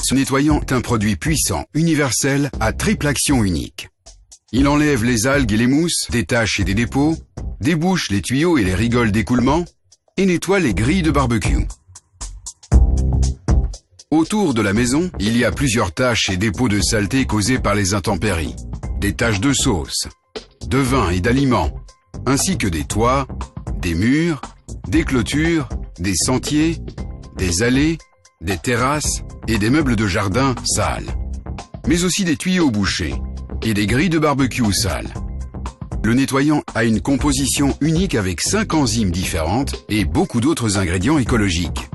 Ce nettoyant est un produit puissant, universel, à triple action unique. Il enlève les algues et les mousses, des taches et des dépôts, débouche les tuyaux et les rigoles d'écoulement et nettoie les grilles de barbecue. Autour de la maison, il y a plusieurs taches et dépôts de saleté causés par les intempéries. Des taches de sauce, de vin et d'aliments, ainsi que des toits, des murs, des clôtures, des sentiers, des allées, des terrasses et des meubles de jardin sales. Mais aussi des tuyaux bouchés et des grilles de barbecue sales. Le nettoyant a une composition unique avec 5 enzymes différentes et beaucoup d'autres ingrédients écologiques.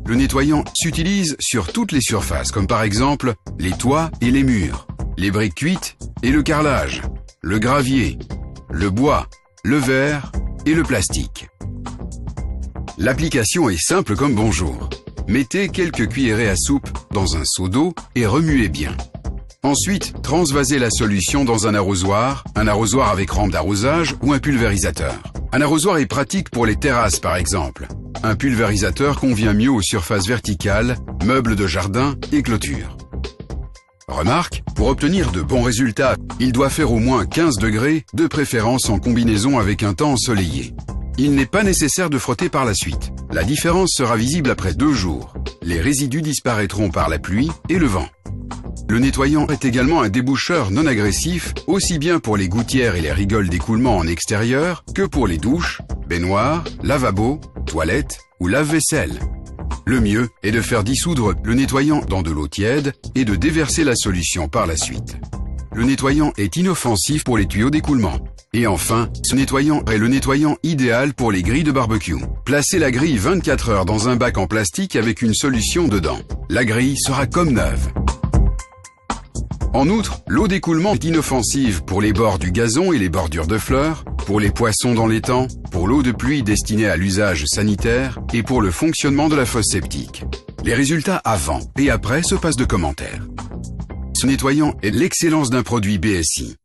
Le nettoyant s'utilise sur toutes les surfaces, comme par exemple les toits et les murs, les briques cuites et le carrelage, le gravier, le bois, le verre et le plastique. L'application est simple comme bonjour. Mettez quelques cuillerées à soupe dans un seau d'eau et remuez bien. Ensuite, transvasez la solution dans un arrosoir avec rampe d'arrosage ou un pulvérisateur. Un arrosoir est pratique pour les terrasses par exemple. Un pulvérisateur convient mieux aux surfaces verticales, meubles de jardin et clôtures. Remarque, pour obtenir de bons résultats, il doit faire au moins 15 degrés, de préférence en combinaison avec un temps ensoleillé. Il n'est pas nécessaire de frotter par la suite. La différence sera visible après 2 jours. Les résidus disparaîtront par la pluie et le vent. Le nettoyant est également un déboucheur non agressif, aussi bien pour les gouttières et les rigoles d'écoulement en extérieur que pour les douches, baignoires, lavabos, toilettes ou lave-vaisselle. Le mieux est de faire dissoudre le nettoyant dans de l'eau tiède et de déverser la solution par la suite. Le nettoyant est inoffensif pour les tuyaux d'écoulement. Et enfin, ce nettoyant est le nettoyant idéal pour les grilles de barbecue. Placez la grille 24 heures dans un bac en plastique avec une solution dedans. La grille sera comme neuve. En outre, l'eau d'écoulement est inoffensive pour les bords du gazon et les bordures de fleurs, pour les poissons dans l'étang, pour l'eau de pluie destinée à l'usage sanitaire et pour le fonctionnement de la fosse septique. Les résultats avant et après se passent de commentaires. Ce nettoyant est l'excellence d'un produit BSI.